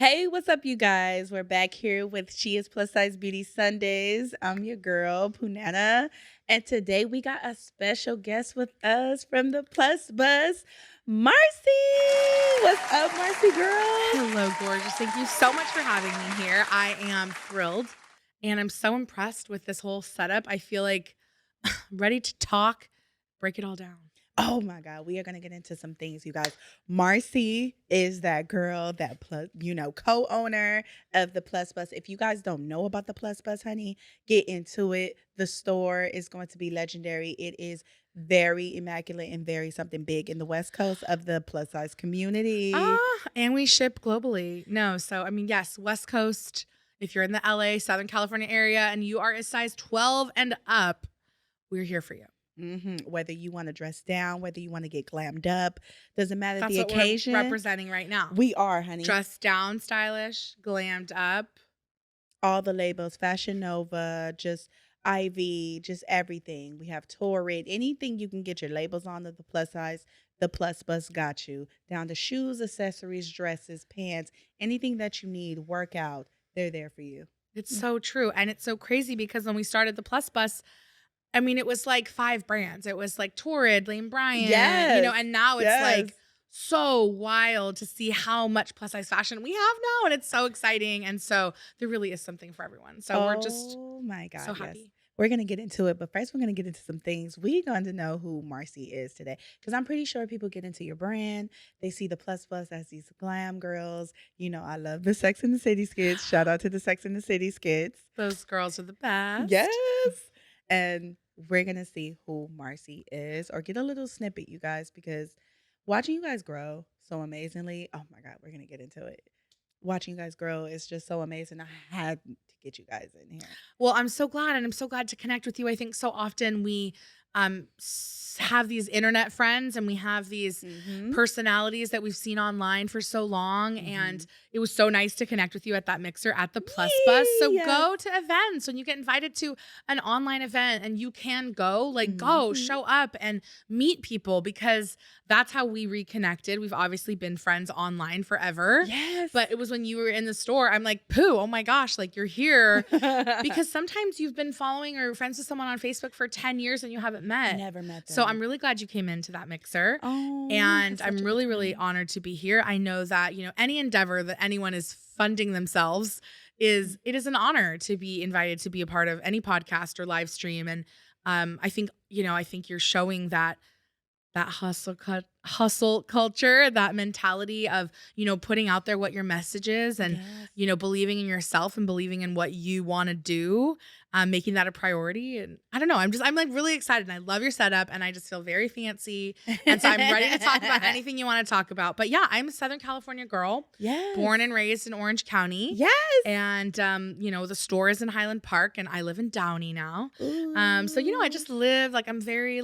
Hey, what's up, you guys? We're back here with She is Plus Size Beauty Sundays. I'm your girl, Punana. And today we got a special guest with us from the Plus Buzz, Marcy. What's up, Marcy girl? Hello, gorgeous. Thank you so much for having me here. I am thrilled and I'm so impressed with this whole setup. I feel like I'm ready to talk, break it all down. Oh my God, we are going to get into some things, you guys. Marcy is that girl, that plus, co-owner of the Plus Bus. If you guys don't know about the Plus Bus, honey, get into it. The store is going to be legendary. It is very immaculate and very something big in the West Coast of the plus size community. And we ship globally. No, so I mean, yes, West Coast. If you're in the LA, Southern California area, and you are a size 12 and up, we're here for you. Whether you want to dress down, whether you want to get glammed up, doesn't matter That's the what occasion. we're representing right now. We are, honey. Dressed down, stylish, glammed up. All the labels, Fashion Nova, just Ivy, just everything. We have Torrid, anything you can get your labels on of the plus size, the Plus Bus got you. Down to shoes, accessories, dresses, pants, anything that you need, workout, they're there for you. It's so true. And it's so crazy because when we started the Plus Bus, I mean, it was like 5 brands. It was like Torrid, Lane Bryant, and now it's like so wild to see how much plus size fashion we have now. And it's so exciting. And so there really is something for everyone. So we're just my God, so happy. We're going to get into it. But first, we're going to get into some things. We're going to know who Marcy is today. Because I'm pretty sure people get into your brand. They see the Plus Bus as these glam girls. You know, I love the Sex and the City skits. Shout out to the Sex and the City skits. Those girls are the best. Yes. And we're going to see who Marcy is, or get a little snippet, you guys, because watching you guys grow so amazingly. Oh my God, we're going to get into it. Watching you guys grow is just so amazing. I had to get you guys in here. Well, I'm so glad, and I'm so glad to connect with you. I think so often we have these internet friends and we have these personalities that we've seen online for so long, and it was so nice to connect with you at that mixer at the Plus Bus. So go to events when you get invited to an online event, and you can go, go, show up and meet people, because that's how we reconnected. We've obviously been friends online forever. Yes. But it was when you were in the store, I'm like, Pooh, oh my gosh, like you're here. Because sometimes you've been following or friends with someone on Facebook for 10 years and you haven't met. Never met them. So I'm really glad you came into that mixer. And I'm really, really honored to be here. I know that, any endeavor that anyone is funding themselves it is an honor to be invited to be a part of any podcast or live stream. And I think you're showing that hustle culture, that mentality of, putting out there what your message is, and, believing in yourself and believing in what you want to do, making that a priority. And I don't know, I'm like really excited, and I love your setup, and I just feel very fancy. And so I'm ready to talk about anything you want to talk about. But yeah, I'm a Southern California girl, born and raised in Orange County. Yes. And, the store is in Highland Park, and I live in Downey now. So, I just live I'm very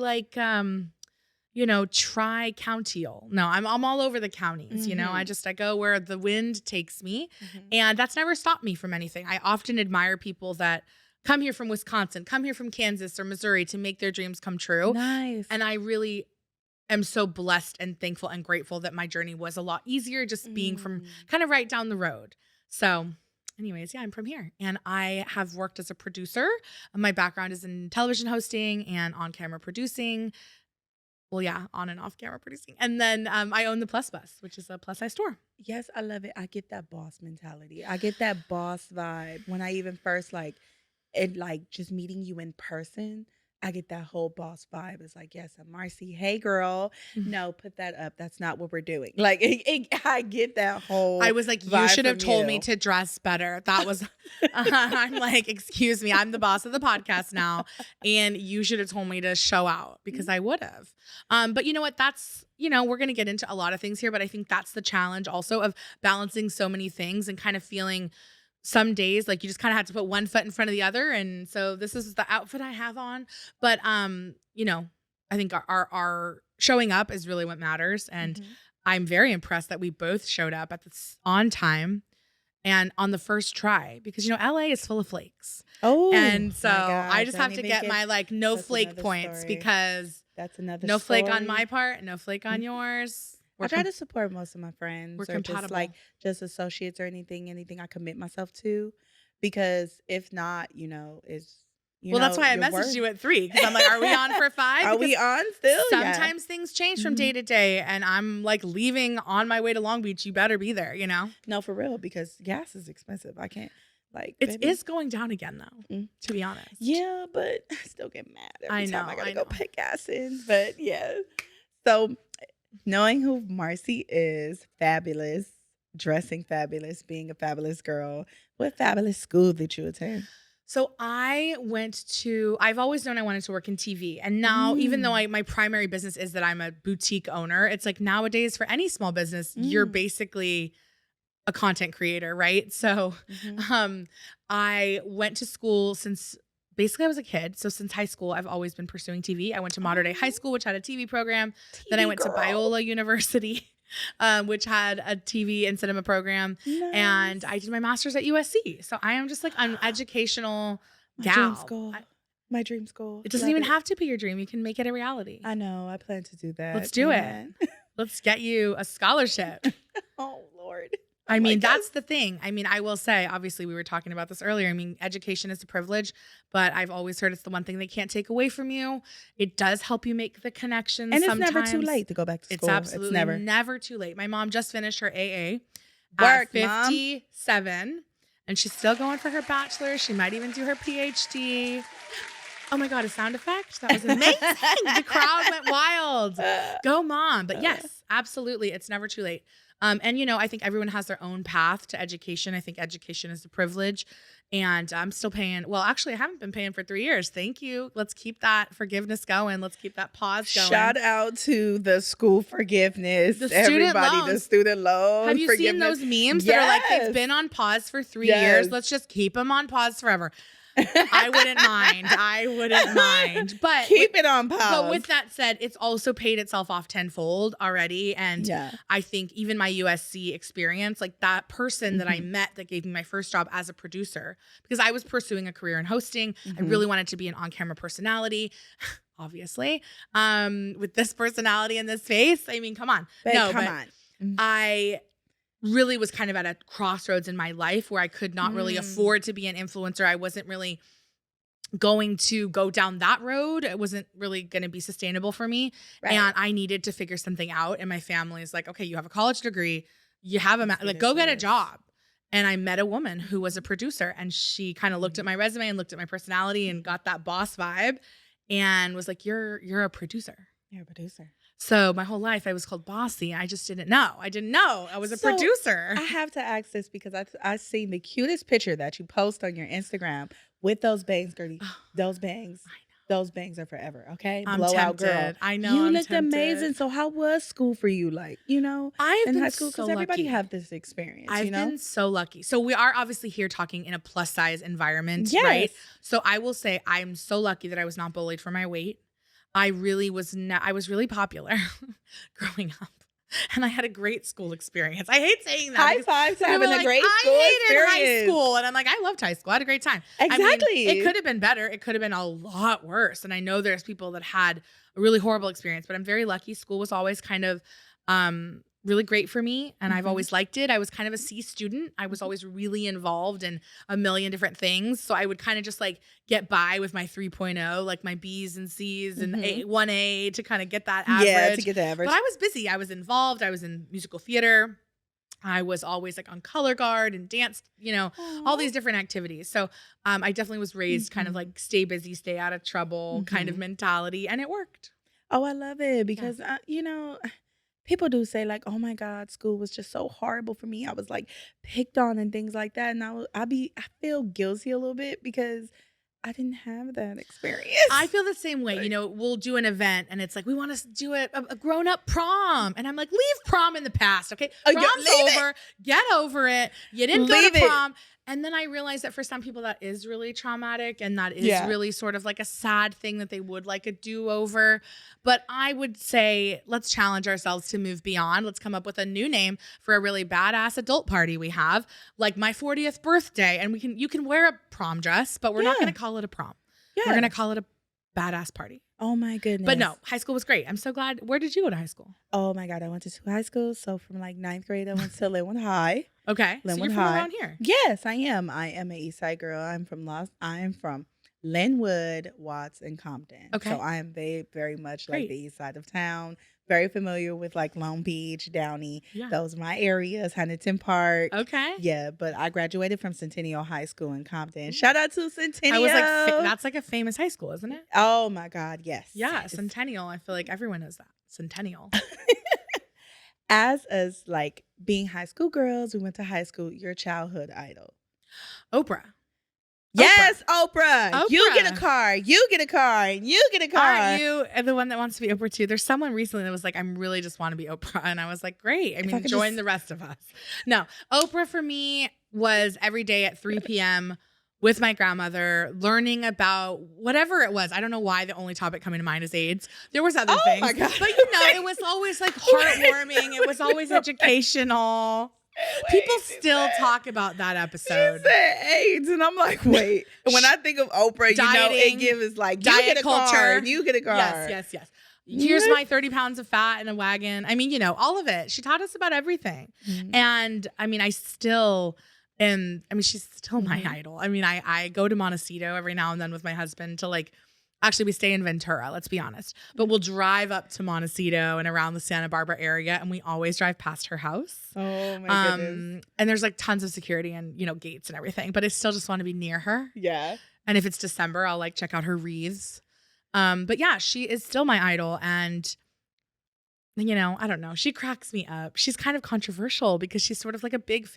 tri-countial. No, I'm all over the counties. I go where the wind takes me, and that's never stopped me from anything. I often admire people that come here from Wisconsin, come here from Kansas or Missouri to make their dreams come true. Nice. And I really am so blessed and thankful and grateful that my journey was a lot easier just being from kind of right down the road. So anyways, yeah, I'm from here, and I have worked as a producer. My background is in television hosting and on-camera producing. Well, yeah, on and off camera producing. And then I own the Plus Bus, which is a plus size store. Yes, I love it. I get that boss mentality. I get that boss vibe. When I even first just meeting you in person, I get that whole boss vibe. It's like, yes, I'm Marcy. Hey, girl. No, put that up. That's not what we're doing. I get that whole I was like, you should have told me to dress better. That was, I'm like, excuse me, I'm the boss of the podcast now. And you should have told me to show out, because I would have. But you know what? That's, we're going to get into a lot of things here, but I think that's the challenge also of balancing so many things and kind of feeling some days like you just kind of have to put one foot in front of the other. And so this is the outfit I have on. But, I think our showing up is really what matters. And I'm very impressed that we both showed up on time and on the first try, because, LA is full of flakes. Oh, and so I just have to get my no flake points, because that's another no flake on my part, no flake on yours. I try to support most of my friends we're or compatible. just like just associates or anything I commit myself to, because if not, is well, that's why I your messaged worth. you at 3 because I'm like, are we on for 5? Are we on still? Sometimes things change from day to day, and I'm like leaving on my way to Long Beach. You better be there, No, for real, because gas is expensive. I can't It is going down again though, to be honest. Yeah, but I still get mad every time I gotta I go put gas in. But yeah. So knowing who Marcy is, fabulous, dressing fabulous, being a fabulous girl, what fabulous school did you attend? So I've always known I wanted to work in TV. And now, even though my primary business is that I'm a boutique owner, it's like nowadays for any small business, you're basically a content creator, right? So I went to school since basically I was a kid. So since high school, I've always been pursuing TV. I went to Mater Dei High School, which had a TV program. Then I went to Biola University, which had a TV and cinema program. Nice. And I did my master's at USC. So I am just like an educational gal. Dream school. My dream school. It doesn't even have to be your dream. You can make it a reality. I know. I plan to do that. Let's do it. Let's get you a scholarship. Oh, Lord. I mean, that's the thing. I mean, I will say, obviously, we were talking about this earlier. I mean, education is a privilege, but I've always heard it's the one thing they can't take away from you. It does help you make the connections. And sometimes. It's never too late to go back to school. It's absolutely never too late. My mom just finished her AA at 57, Mom. And she's still going for her bachelor's. She might even do her PhD. Oh my God, a sound effect? That was amazing. The crowd went wild. Go, Mom. But yes, absolutely. It's never too late. And, I think everyone has their own path to education. I think education is a privilege. And I'm still paying. Well, actually, I haven't been paying for 3 years. Thank you. Let's keep that forgiveness going. Let's keep that pause going. Shout out to the school forgiveness. The student loans. The student loan. Have you seen those memes that are like, they've been on pause for 3 years? Let's just keep them on pause forever. I wouldn't mind. But keep it on pause. But with that said, it's also paid itself off tenfold already. And I think even my USC experience, like that person that I met that gave me my first job as a producer, because I was pursuing a career in hosting. I really wanted to be an on-camera personality. Obviously, with this personality and this face, I mean, come on. Come on. I really was kind of at a crossroads in my life where I could not really afford to be an influencer. I wasn't really going to go down that road. It wasn't really going to be sustainable for me. Right. And I needed to figure something out. And my family is like, okay, you have a college degree. You have go get a job. And I met a woman who was a producer, and she kind of looked at my resume and looked at my personality and got that boss vibe and was like, you're a producer. You're a producer. So my whole life I was called bossy. I just didn't know. I didn't know I was a producer. I have to ask this because I've seen the cutest picture that you post on your Instagram with those bangs, Gertie. Those bangs. I know. Those bangs are forever, okay? I'm Blowout tempted. girl. I know. You looked amazing. So how was school for you? Like, I've in been high school, because everybody have this experience. I've been so lucky. So we are obviously here talking in a plus size environment, right? So I will say I'm so lucky that I was not bullied for my weight. I was really popular growing up, and I had a great school experience. I hate saying that. High five to having a great school experience. I hated high school, and I'm like, I loved high school. I had a great time. Exactly. I mean, it could have been better. It could have been a lot worse. And I know there's people that had a really horrible experience, but I'm very lucky. School was always kind of really great for me, and I've always liked it. I was kind of a C student. I was always really involved in a million different things. So I would kind of just like get by with my 3.0, like my B's and C's and 1A to kind of get that average. Yeah, to get the average. But I was busy. I was involved. I was in musical theater. I was always like on color guard and dance, all these different activities. So I definitely was raised kind of like stay busy, stay out of trouble kind of mentality, and it worked. Oh, I love it because, people do say like, oh my God, school was just so horrible for me. I was like picked on and things like that. And I feel guilty a little bit because I didn't have that experience. I feel the same way. We'll do an event and it's like, we want to do a grown-up prom. And I'm like, leave prom in the past, okay? Prom's over. Get over it. You didn't go to prom. And then I realized that for some people that is really traumatic, and that is really sort of like a sad thing that they would like a do-over. But I would say let's challenge ourselves to move beyond. Let's come up with a new name for a really badass adult party we have, like my 40th birthday. And you can wear a prom dress, but we're not going to call it a prom. Yeah. We're going to call it a badass party. Oh my goodness. But no, high school was great. I'm so glad. Where did you go to high school? Oh my God. I went to 2 high schools. So from like 9th grade, I went to Linwood High. Okay. So Linwood you're from High. around here. Yes, I am. I am an East Side girl. I am from Linwood, Watts, and Compton. Okay. So I am very, very much like Great. the east side of town. Very familiar with like Long Beach, Downey. Yeah. Those are my areas. Huntington Park. Okay. Yeah, but I graduated from Centennial High School in Compton. Shout out to Centennial. I was like, that's like a famous high school, isn't it? Oh my God, yes. Yeah, Centennial. I feel like everyone knows that. Centennial. As us like being high school girls, we went to high school. Your childhood idol. Oprah. Yes, Oprah. You get a Oprah. car. You get a car. And you get a car. Aren't you the one that wants to be Oprah too? There's someone recently that was like, I'm really just want to be Oprah. And I was like, great. I mean, join the rest of us. No, Oprah for me was every day at 3 p.m. with my grandmother, learning about whatever it was. I don't know why the only topic coming to mind is AIDS. There was other things. My God. But it was always like heartwarming. It was always educational. People still talk about that episode. She said AIDS, and I'm like, wait. When I think of Oprah, it gives like you get a culture. car, and you get a car. Yes. Here's my 30 pounds of fat in a wagon. I mean, all of it. She taught us about everything. Mm-hmm. And I mean, she's still my idol. I mean, I go to Montecito every now and then with my husband to actually we stay in Ventura, let's be honest. But we'll drive up to Montecito and around the Santa Barbara area, and we always drive past her house. Oh my goodness. And there's like tons of security and, gates and everything, but I still just want to be near her. Yeah. And if it's December, I'll check out her wreaths. But yeah, she is still my idol. And, I don't know. She cracks me up. She's kind of controversial because she's sort of like a big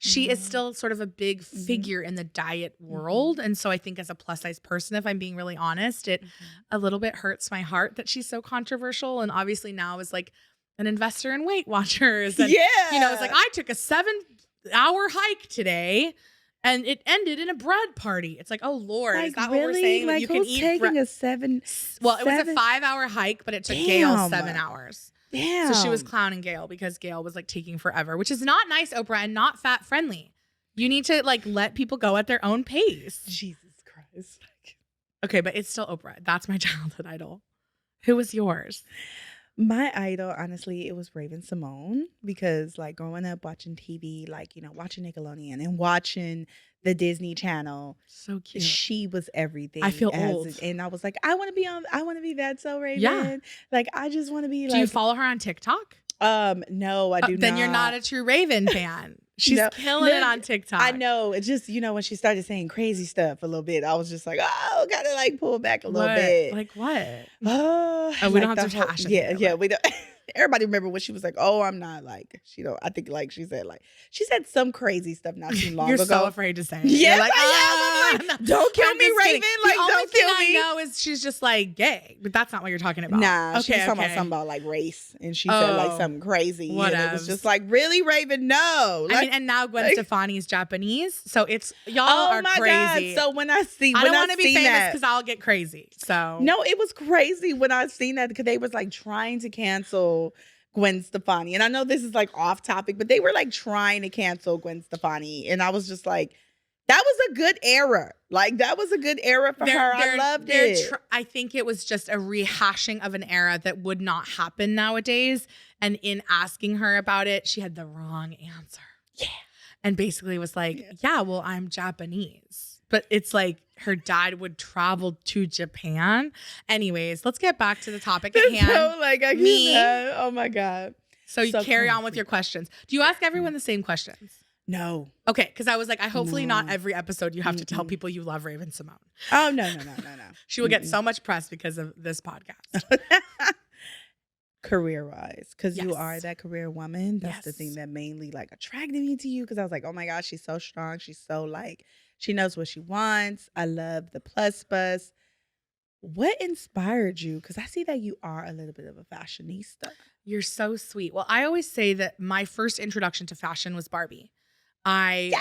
she is still sort of a big figure in the diet world. And so I think as a plus size person, if I'm being really honest, it a little bit hurts my heart that she's so controversial. And obviously now is like an investor in Weight Watchers. And, it's like, I took a 7-hour hike today and it ended in a bread party. It's like, oh Lord, is that what we're saying? Like, you can eat taking a 7? Well, it was a 5-hour hike, but it took Gail 7 hours. Damn. So she was clowning Gail because Gail was taking forever, which is not nice, Oprah, and not fat friendly. You need to let people go at their own pace. Jesus Christ. Okay, but it's still Oprah. That's my childhood idol. Who was yours? My idol, honestly, it was Raven Simone because growing up watching TV, watching Nickelodeon and watching the Disney Channel. So cute. She was everything. I feel old. And I was like, I want to be that so Raven. Yeah. I just want to be Do you follow her on TikTok? No, I do not. Then you're not a true Raven fan. She's killing it on TikTok. I know. It's just, when she started saying crazy stuff a little bit, I was just like, oh, gotta pull back a little bit. Like what? Oh, we don't have to hash it. Yeah, we don't. Everybody remember when she was like, oh, I'm not I think she said some crazy stuff not too long ago. You're so afraid to say it. Yes, I am. Like, don't kill me, Raven. Don't kill me. I know is she's just gay, but that's not what you're talking about. Nah, she's talking about something about race, and she said something crazy. Whatever. And it was just really, Raven, no. I mean, and now Gwen Stefani's Japanese, so it's y'all are crazy. God. So when I don't want to be famous because I'll get crazy. So no, it was crazy when I seen that because they was trying to cancel Gwen Stefani. And I know this is off topic, but they were trying to cancel Gwen Stefani. And I was just like, that was a good era. That was a good era for her. I loved it. I think it was just a rehashing of an era that would not happen nowadays. And in asking her about it, she had the wrong answer. Yeah. And basically was well, I'm Japanese. But it's her dad would travel to Japan. Anyways, let's get back to the topic at hand. So, oh my God. So you carry on with your questions. Do you ask everyone the same questions? No. Okay, because I was hopefully not every episode you have to tell people you love Raven Simone. Oh, no. She will get so much press because of this podcast. Career-wise, because you are that career woman. That's the thing that mainly attracted me to you, because I was like, oh my gosh, she's so strong. She's so she knows what she wants. I love the plus bus. What inspired you? Because I see that you are a little bit of a fashionista. You're so sweet. Well, I always say that my first introduction to fashion was Barbie. I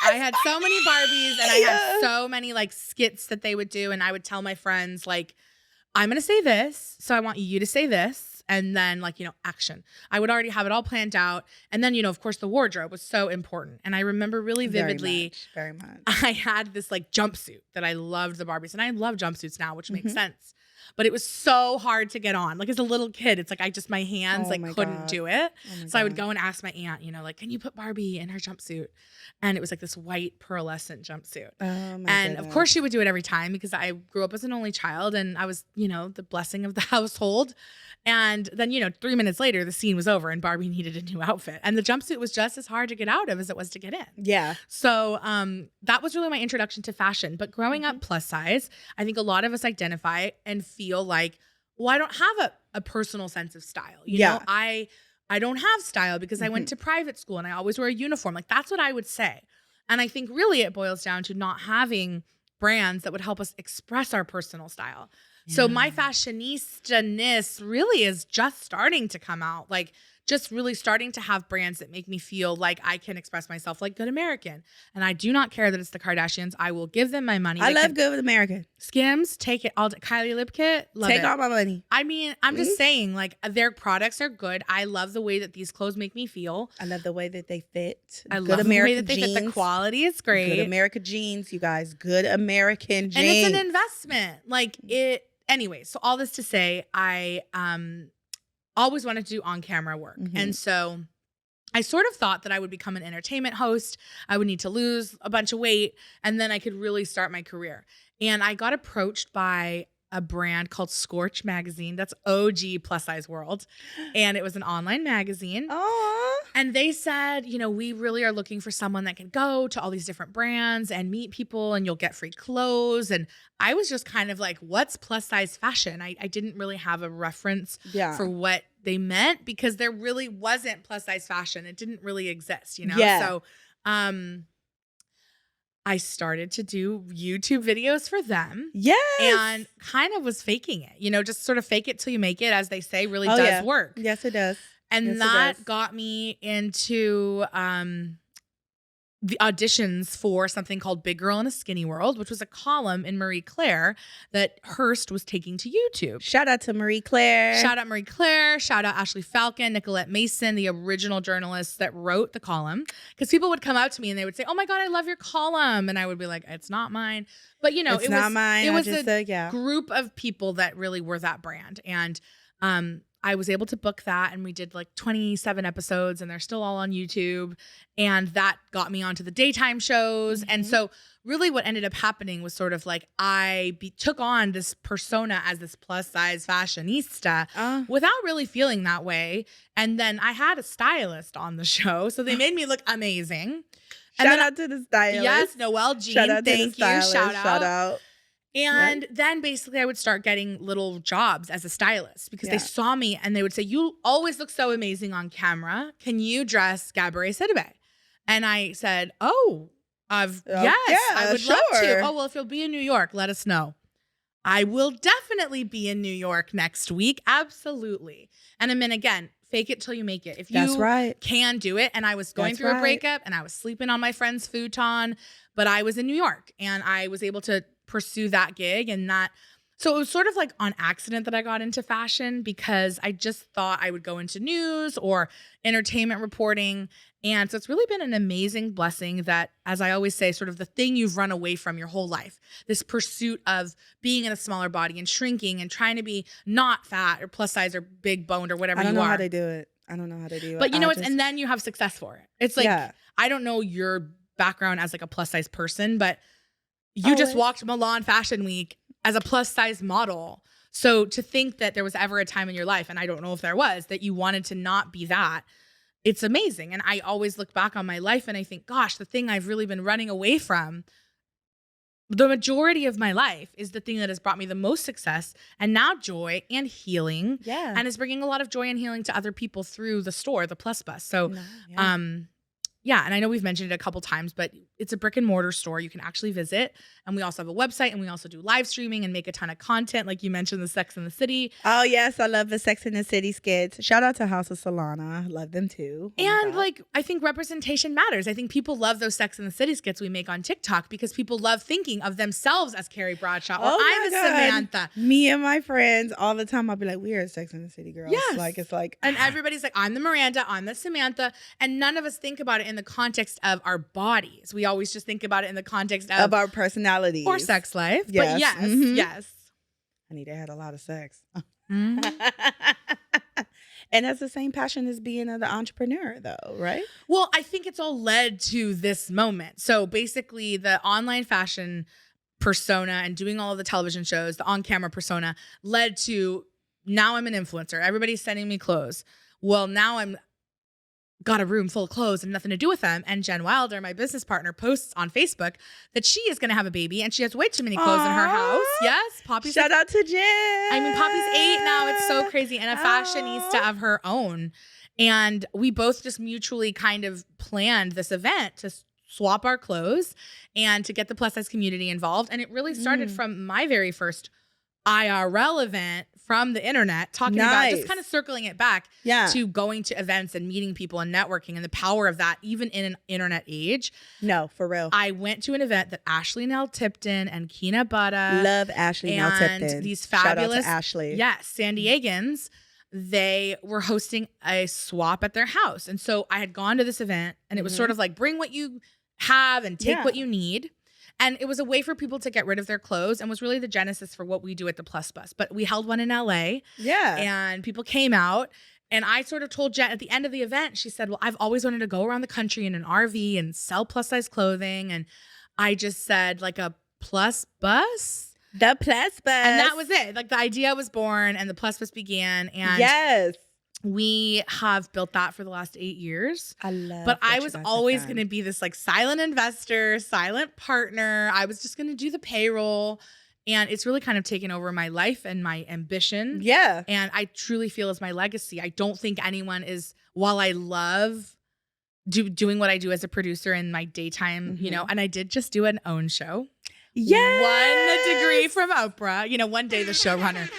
had so many Barbies, and I had so many skits that they would do, and I would tell my friends I'm going to say this, so I want you to say this. And then action. I would already have it all planned out. And then, of course, the wardrobe was so important. And I remember really vividly, very much. I had this jumpsuit that I loved the Barbies. And I love jumpsuits now, which makes sense. but it was so hard to get on. Like as a little kid, it's like my hands couldn't do it. So I would go and ask my aunt, like, can you put Barbie in her jumpsuit? And it was like this white pearlescent jumpsuit. And of course she would do it every time because I grew up as an only child and I was, the blessing of the household. And then, 3 minutes later, the scene was over and Barbie needed a new outfit. And the jumpsuit was just as hard to get out of as it was to get in. Yeah. So that was really my introduction to fashion. But growing up plus size, I think a lot of us identify and feel like, well, I don't have a personal sense of style. You know, I don't have style because I went to private school and I always wear a uniform. Like that's what I would say. And I think really it boils down to not having brands that would help us express our personal style. So my fashionista-ness really is just starting to come out, like just really starting to have brands that make me feel like I can express myself like Good American. And I do not care that it's the Kardashians. I will give them my money. I love Good American. Skims, take it all. Kylie Lipkit, love take it. all my money. I mean, I'm just saying, like their products are good. I love the way that these clothes make me feel. I love the way that they fit. I love the way that they fit. The quality is great. Good American jeans, you guys. Good American jeans. And it's an investment. Like it. Anyway, so all this to say, I always wanted to do on-camera work. And so I sort of thought that I would become an entertainment host. I would need to lose a bunch of weight, and then I could really start my career. And I got approached by a brand called Scorch Magazine. That's OG plus size world. And it was an online magazine. Aww. And they said, we really are looking for someone that can go to all these different brands and meet people and you'll get free clothes. And I was just kind of like, what's plus size fashion? I didn't really have a reference for what they meant because there really wasn't plus size fashion. It didn't really exist, Yeah. So I started to do YouTube videos for them. Yes. And kind of was faking it, just sort of fake it till you make it, as they say, really does work. Yes, it does. And that got me into the auditions for something called Big Girl in a Skinny World, which was a column in Marie Claire that Hearst was taking to YouTube. Shout out to Marie Claire. Shout out Marie Claire. Shout out Ashley Falcon, Nicolette Mason, the original journalists that wrote the column. Because people would come out to me and they would say, oh my God, I love your column. And I would be like, it's not mine. But it's not mine. It was a group of people that really were that brand. And I was able to book that, and we did like 27 episodes, and they're still all on YouTube. And that got me onto the daytime shows. And so really what ended up happening was sort of like I took on this persona as this plus size fashionista without really feeling that way. And then I had a stylist on the show, so they made me look amazing. Shout out to the stylist. Yes, Noelle Jean. Thank you. Shout out. And then basically I would start getting little jobs as a stylist because they saw me and they would say, you always look so amazing on camera. Can you dress Gabourey Sidibe? And I said, yes, I would love to. Oh, well, if you'll be in New York, let us know. I will definitely be in New York next week. Absolutely. And I mean, again, fake it till you make it. If you can do it. And I was going through a breakup and I was sleeping on my friend's futon, but I was in New York and I was able to pursue that gig. And so it was sort of like on accident that I got into fashion because I just thought I would go into news or entertainment reporting. And so it's really been an amazing blessing that, as I always say, sort of the thing you've run away from your whole life, this pursuit of being in a smaller body and shrinking and trying to be not fat or plus size or big boned or whatever you are. I don't know how they do it. But and then you have success for it. It's like, I don't know your background as like a plus size person, but you just walked Milan Fashion Week as a plus size model. So to think that there was ever a time in your life, and I don't know if there was, that you wanted to not be that, it's amazing. And I always look back on my life and I think, gosh, the thing I've really been running away from the majority of my life is the thing that has brought me the most success and now joy and healing. Yeah. And is bringing a lot of joy and healing to other people through the store, the Plus Bus. So, and I know we've mentioned it a couple times, but it's a brick and mortar store you can actually visit. And we also have a website and we also do live streaming and make a ton of content. Like you mentioned, the Sex and the City. Oh, yes. I love the Sex and the City skits. Shout out to House of Solana. Love them too. And like, I think representation matters. I think people love those Sex and the City skits we make on TikTok because people love thinking of themselves as Carrie Bradshaw or I'm a Samantha. Me and my friends all the time, I'll be like, we are Sex and the City girls. Yes. Like, it's like. And everybody's like, I'm the Miranda, I'm the Samantha. And none of us think about it in the context of our bodies. We always just think about it in the context of our personalities or sex life. Yes. But yes. Honey, they had a lot of sex. Mhm. And that's the same passion as being an entrepreneur, though, right? Well, I think it's all led to this moment. So basically, the online fashion persona and doing all of the television shows, the on-camera persona led to now I'm an influencer. Everybody's sending me clothes. Well, now I'm got a room full of clothes and nothing to do with them. And Jen Wilder, my business partner, posts on Facebook that she is going to have a baby and she has way too many clothes in her house. Yes, Poppy's Shout out to Jen. I mean, Poppy's 8 now. It's so crazy. And a fashionista of her own. And we both just mutually kind of planned this event to swap our clothes and to get the plus size community involved. And it really started from my very first IRL event from the internet, talking about just kind of circling it back to going to events and meeting people and networking and the power of that, even in an internet age. No, for real. I went to an event that Ashley Nell Tipton and Kina Butter. Love Ashley Nell Tipton. And these fabulous, shout out to Ashley. Yes, San Diegans. They were hosting a swap at their house. And so I had gone to this event and it was sort of like bring what you have and take what you need. And it was a way for people to get rid of their clothes and was really the genesis for what we do at the Plus Bus. But we held one in LA. Yeah. And people came out. And I sort of told Jen at the end of the event, she said, well, I've always wanted to go around the country in an RV and sell plus size clothing. And I just said, like, a plus bus? The Plus Bus. And that was it. Like, the idea was born and the Plus Bus began. And yes. We have built that for the last 8 years. I love But I was always going to be this like silent investor, silent partner. I was just going to do the payroll. And it's really kind of taken over my life and my ambition. Yeah. And I truly feel is my legacy. I don't think anyone is, while I love doing what I do as a producer in my daytime, you know, and I did just do an OWN show. Yeah. Won a degree from Oprah. You know, one day the showrunner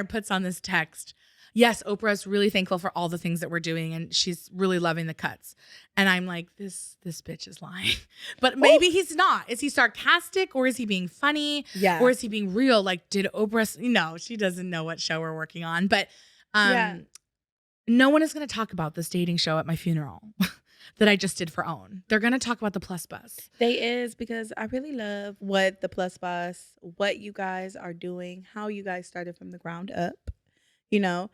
puts on this text. Yes, Oprah's really thankful for all the things that we're doing and she's really loving the cuts. And I'm like, this bitch is lying. But maybe he's not. Is he sarcastic or is he being funny? Yeah. Or is he being real? Like, did Oprah, no, she doesn't know what show we're working on. But no one is going to talk about this dating show at my funeral that I just did for OWN. They're going to talk about the Plus Bus. They is, because I really love what the Plus Bus, what you guys are doing, how you guys started from the ground up. You know,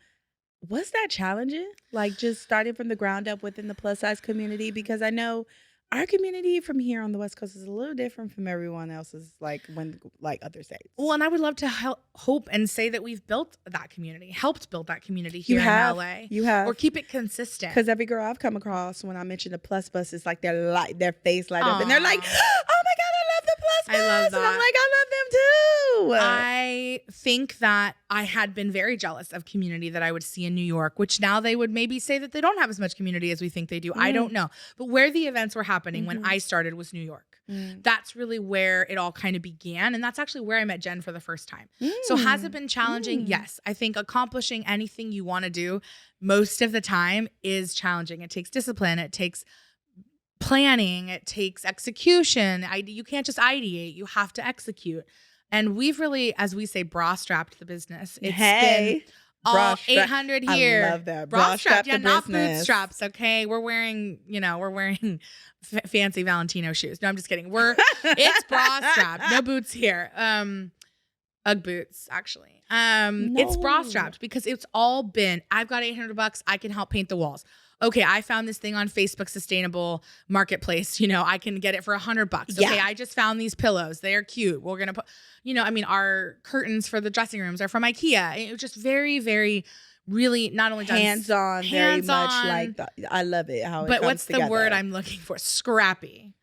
was that challenging? Like, just starting from the ground up within the plus size community? Because I know our community from here on the West Coast is a little different from everyone else's, like other states. Well, and I would love to hope and say that we've built that community, helped build that community here in LA. You have. Or keep it consistent. Because every girl I've come across, when I mention the Plus Bus, it's like their face light up and they're like, oh my God, I love the Plus Bus. I love that. And I'm like, I love them too. I think that I had been very jealous of community that I would see in New York, which now they would maybe say that they don't have as much community as we think they do. I don't know. But where the events were happening when I started was New York. That's really where it all kind of began. And that's actually where I met Jen for the first time. So has it been challenging? Yes. I think accomplishing anything you want to do most of the time is challenging. It takes discipline. It takes planning. It takes execution. You can't just ideate. You have to execute. And we've really, as we say, bra strapped the business. It's been all 800 here. I love that. Bra strapped, not bootstraps. Okay, we're wearing fancy Valentino shoes. No, I'm just kidding. It's bra strapped, no boots here. Ugg boots, actually. It's bra strapped because it's all been. I've got $800. I can help paint the walls. Okay, I found this thing on Facebook Sustainable Marketplace. You know, I can get it for $100. Okay, I just found these pillows. They are cute. We're gonna put, our curtains for the dressing rooms are from IKEA. It was just very, very, really not only hands-on, very much like I love it how it but comes what's together. The word I'm looking for? Scrappy.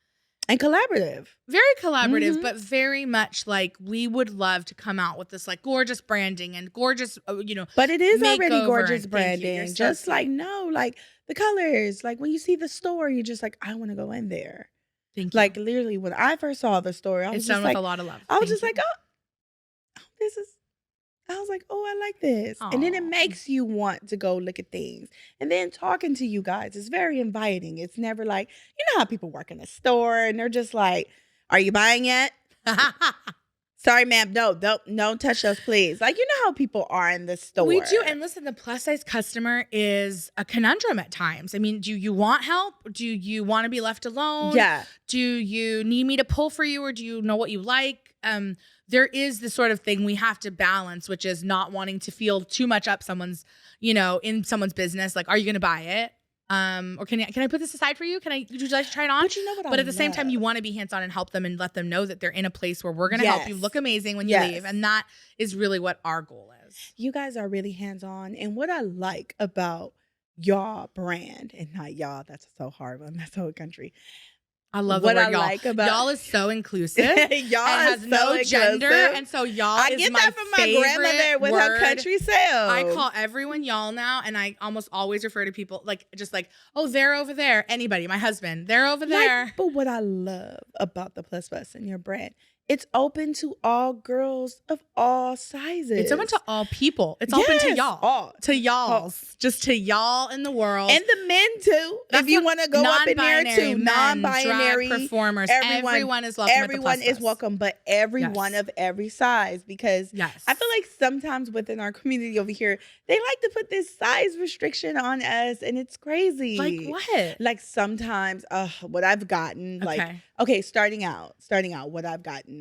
And collaborative. Very collaborative, but very much like we would love to come out with this like gorgeous branding and gorgeous, But it is already gorgeous branding. Just like, the colors. Like when you see the store, you're just like, I want to go in there. Thank you. Like literally when I first saw the store, I was it's just done like, with a lot of love. I was just like, I was like, oh, I like this. Aww. And then it makes you want to go look at things. And then talking to you guys is very inviting. It's never like, you know how people work in a store and they're just like, are you buying yet? Sorry, ma'am. No, don't touch those, please. Like, you know how people are in the store. We do. And listen, the plus size customer is a conundrum at times. I mean, do you want help? Do you want to be left alone? Yeah. Do you need me to pull for you or do you know what you like? there is this sort of thing we have to balance, which is not wanting to feel too much up someone's, in someone's business. Like, are you going to buy it? Or can I put this aside for you? Would you like to try it on? But you know what? But at the same time, you want to be hands-on and help them and let them know that they're in a place where we're going to help you look amazing when you leave. And that is really what our goal is. You guys are really hands-on. And what I like about y'all brand, and not y'all, that's so hard, that's the whole country. I love the what word I y'all. like about y'all is so inclusive. Y'all has so no inclusive. gender, and so y'all I is get my that from my favorite grandmother with word. her country self. I call everyone y'all now, and I almost always refer to people like, oh, they're over there. Anybody, my husband, they're over there. But what I love about the Plus Bus and your brand, it's open to all girls of all sizes. It's open to all people. It's open to y'all. All. To y'all's. Just to y'all in the world. And the men too. If you want to go up in there too. Non-binary performers. Everyone is welcome. Everyone is welcome, but everyone of every size. Because I feel like sometimes within our community over here, they like to put this size restriction on us, and it's crazy. Like what? Like sometimes, what I've gotten, starting out, what I've gotten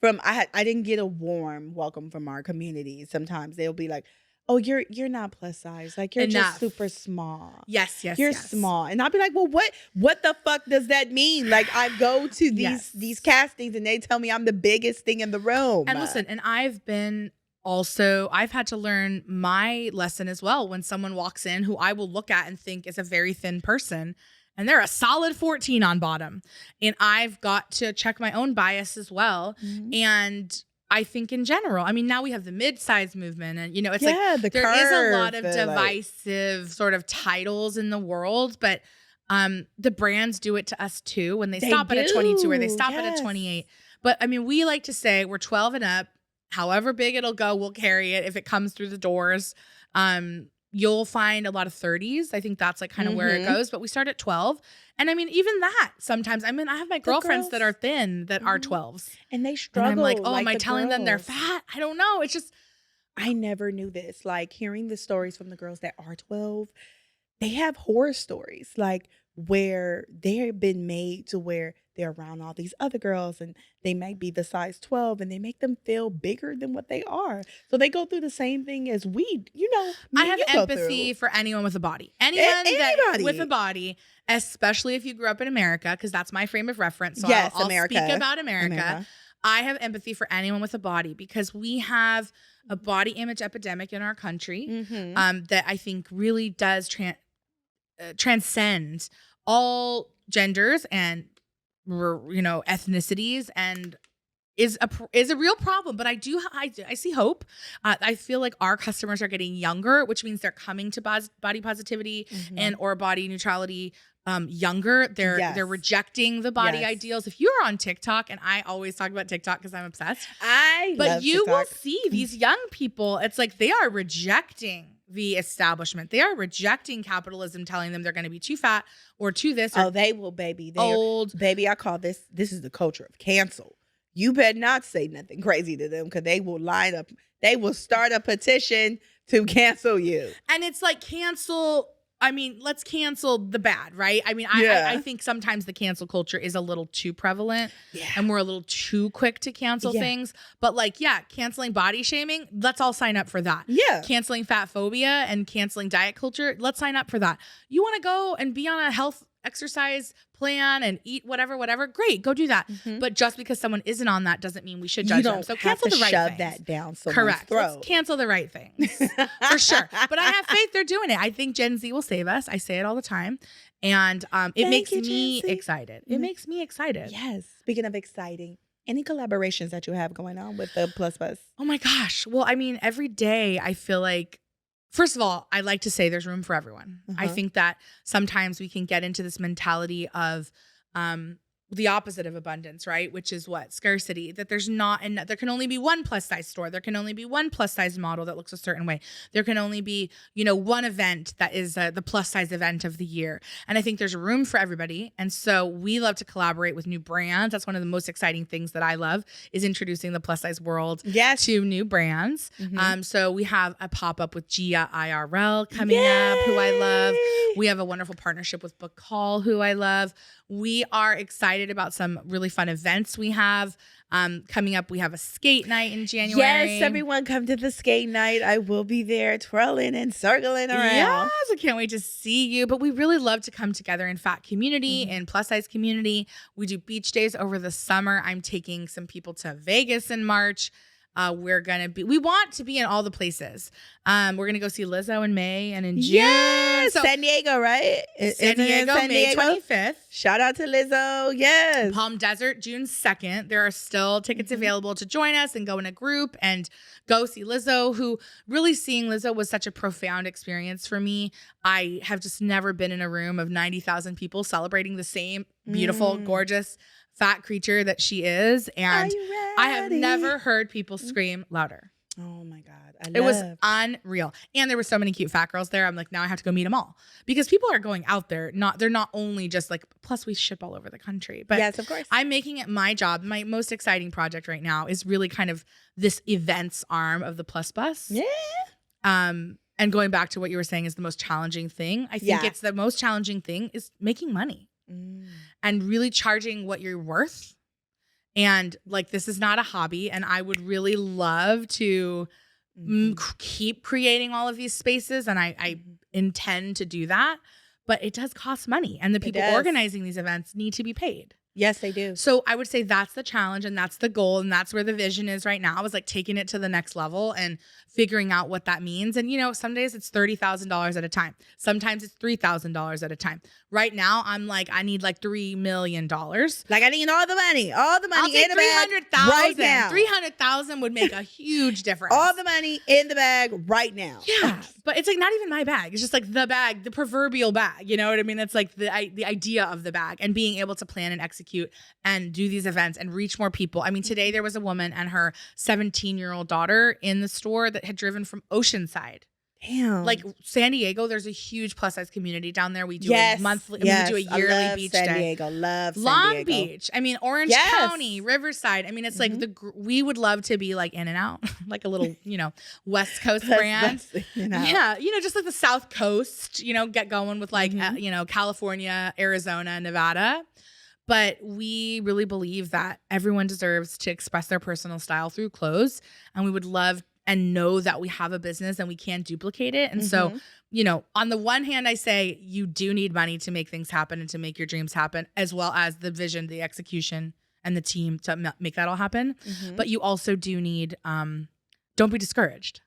from, I didn't get a warm welcome from our community. Sometimes they'll be like, oh, you're not plus size. Like, you're just super small. Yes. You're small. And I'll be like, well, what the fuck does that mean? Like, I go to these castings and they tell me I'm the biggest thing in the room. And listen, and I've had to learn my lesson as well. When someone walks in who I will look at and think is a very thin person, and they're a solid 14 on bottom. And I've got to check my own bias as well. Mm-hmm. And I think in general, I mean, now we have the mid-size movement, and it's there is a lot of divisive sort of titles in the world, but the brands do it to us too when they stop at a 22 or they stop at a 28. But I mean, we like to say we're 12 and up. However big it'll go, we'll carry it if it comes through the doors. You'll find a lot of 30s. I think that's like kind of where it goes. But we start at 12. And I mean, even that sometimes, I mean, I have my girlfriends that are thin that are 12s. And they struggle. And I'm like, oh, am I telling them they're fat? I don't know. It's just. I never knew this. Like, hearing the stories from the girls that are 12, they have horror stories. Like, where they've been made to where they're around all these other girls and they might be the size 12 and they make them feel bigger than what they are. So they go through the same thing as we, I have empathy for anyone with a body. Anybody with a body, especially if you grew up in America, because that's my frame of reference. So I'll speak about America. I have empathy for anyone with a body because we have a body image epidemic in our country that I think really does transcend all genders and ethnicities, and is a real problem. But I see hope. I feel like our customers are getting younger, which means they're coming to body positivity and or body neutrality younger. They're rejecting the body ideals. If you're on TikTok, and I always talk about TikTok because I'm obsessed, but you will see these young people. It's like they are rejecting the establishment. They are rejecting capitalism, telling them they're going to be too fat or too this. Or they will, baby. Old. Baby, I call this is the culture of cancel. You better not say nothing crazy to them because they will line up. They will start a petition to cancel you. And it's like cancel. I mean, let's cancel the bad, right? I mean, I think sometimes the cancel culture is a little too prevalent and we're a little too quick to cancel things. But canceling body shaming, let's all sign up for that. Yeah. Canceling fat phobia and canceling diet culture, let's sign up for that. You want to go and be on a health exercise plan and eat whatever, great, go do that. But just because someone isn't on that doesn't mean we should judge them. So cancel the right things. Shove that down someone's throat. Let's cancel the right things for sure. But I have faith they're doing it. I think Gen Z will save us. I say it all the time, and it makes me excited. It makes me excited. Yes. Speaking of exciting, any collaborations that you have going on with the Plus Bus? Oh my gosh. Well, I mean, every day I feel like. First of all, I like to say there's room for everyone. I think that sometimes we can get into this mentality of the opposite of abundance, right? Which is what? Scarcity. That there's not enough. There can only be one plus size store. There can only be one plus size model that looks a certain way. There can only be, one event that is the plus size event of the year. And I think there's room for everybody. And so we love to collaborate with new brands. That's one of the most exciting things that I love is introducing the plus size world to new brands. So we have a pop-up with Gia IRL coming up, who I love. We have a wonderful partnership with Bacall, who I love. We are excited about some really fun events we have coming up. We have a skate night in January. Yes, everyone come to the skate night. I will be there twirling and circling around. Yes, I can't wait to see you. But we really love to come together in fat community and plus size community. We do beach days over the summer. I'm taking some people to Vegas in March. We want to be in all the places. We're going to go see Lizzo in May and in June. Yes, so, San Diego, right? San Diego, May 25th. Shout out to Lizzo. Yes. Palm Desert, June 2nd. There are still tickets available to join us and go in a group and go see Lizzo, who really seeing Lizzo was such a profound experience for me. I have just never been in a room of 90,000 people celebrating the same beautiful, gorgeous, fat creature that she is. And I have never heard people scream louder. Oh my God. It was unreal. And there were so many cute fat girls there. I'm like, now I have to go meet them all because people are going out there. They're not only just like, plus we ship all over the country, but yes, of course. I'm making it my job. My most exciting project right now is really kind of this events arm of the Plus Bus. Yeah. And going back to what you were saying is the most challenging thing. I think it's the most challenging thing is making money and really charging what you're worth. And like, this is not a hobby. And I would really love to keep creating all of these spaces. And I intend to do that. But it does cost money. And the people organizing these events need to be paid. Yes, they do. So I would say that's the challenge and that's the goal. And that's where the vision is right now. I was like taking it to the next level and figuring out what that means. And, you know, some days it's $30,000 at a time. Sometimes it's $3,000 at a time. Right now, I'm like, I need like $3 million. Like I need all the money I'll in take the bag 300,000. right now. 300,000 would make a huge difference. All the money in the bag right now. Yeah, but it's like not even my bag. It's just like the bag, the proverbial bag. You know what I mean? That's like the idea of the bag and being able to plan and execute and do these events and reach more people. I mean, today there was a woman and her 17-year-old daughter in the store that had driven from Oceanside. Damn. Like San Diego, there's a huge plus size community down there. We do a monthly, we do a yearly beach San day. Diego, love San Long Diego. Beach. I mean, Orange County, Riverside. I mean, it's like we would love to be like In and Out, like a little, you know, West Coast brand. Yeah, you know, just like the South Coast, you know, get going with like, you know, California, Arizona, Nevada. But we really believe that everyone deserves to express their personal style through clothes. And we would love and know that we have a business and we can't duplicate it. And so, you know, on the one hand, I say you do need money to make things happen and to make your dreams happen, as well as the vision, the execution, and the team to make that all happen. But you also do need, don't be discouraged.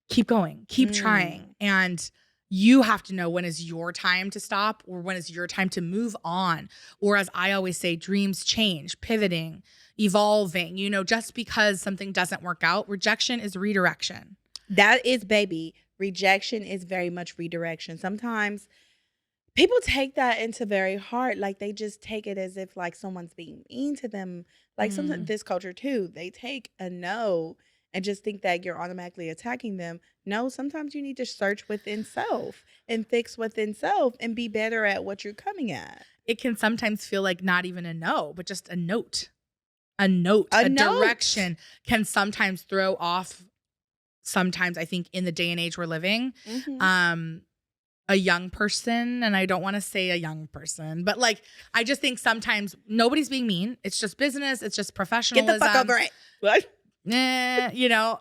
Keep going, keep trying. And you have to know when is your time to stop or when is your time to move on. Or as I always say, dreams change, pivoting, evolving. You know, just because something doesn't work out, rejection is redirection. That is, baby. Rejection is very much redirection. Sometimes people take that into very hard. Like they just take it as if like someone's being mean to them. Like sometimes this culture too, they take a no and just think that you're automatically attacking them. No, sometimes you need to search within self and fix within self and be better at what you're coming at. It can sometimes feel like not even a no, but just a note. A direction can sometimes throw off. Sometimes I think in the day and age we're living, a young person, and I don't want to say a young person, but like, I just think sometimes nobody's being mean. It's just business. It's just professionalism. Get the fuck over it. What? You know,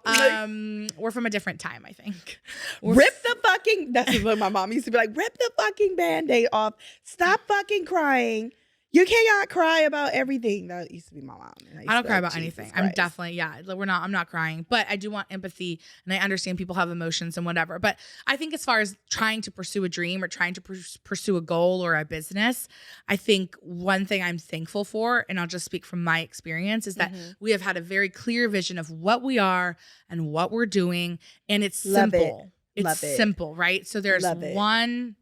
we're from a different time, I think. Rip the fucking, that's what my mom used to be like, rip the fucking Band-Aid off. Stop fucking crying. You cannot cry about everything. That used to be my mom. I don't cry about anything. I'm definitely, I'm not crying, but I do want empathy and I understand people have emotions and whatever. But I think as far as trying to pursue a dream or trying to pursue a goal or a business, I think one thing I'm thankful for, and I'll just speak from my experience, is that we have had a very clear vision of what we are and what we're doing. And it's simple. It's simple, right? So there's one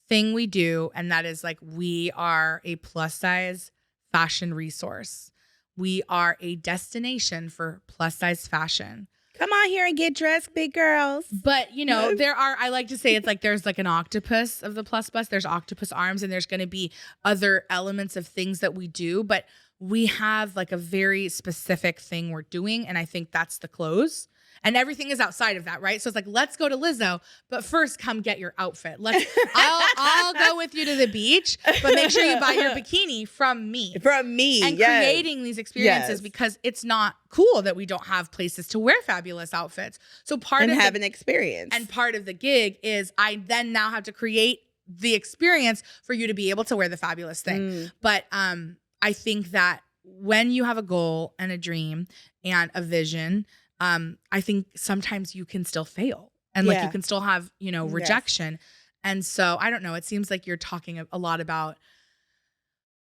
thing we do, and that is like, we are a plus size fashion resource. We are a destination for plus size fashion. Come on here and get dressed, big girls. But you know, I like to say it's like there's like an octopus of the Plus Bus. There's octopus arms, and there's going to be other elements of things that we do, but we have like a very specific thing we're doing, and I think that's the clothes. And everything is outside of that, right? So it's like, let's go to Lizzo, but first come get your outfit. I'll go with you to the beach, but make sure you buy your bikini from me. From me. And creating these experiences because it's not cool that we don't have places to wear fabulous outfits. So have an experience. And part of the gig is I then now have to create the experience for you to be able to wear the fabulous thing. But I think that when you have a goal and a dream and a vision, I think sometimes you can still fail and like you can still have, rejection. Yes. And so I don't know, it seems like you're talking a lot about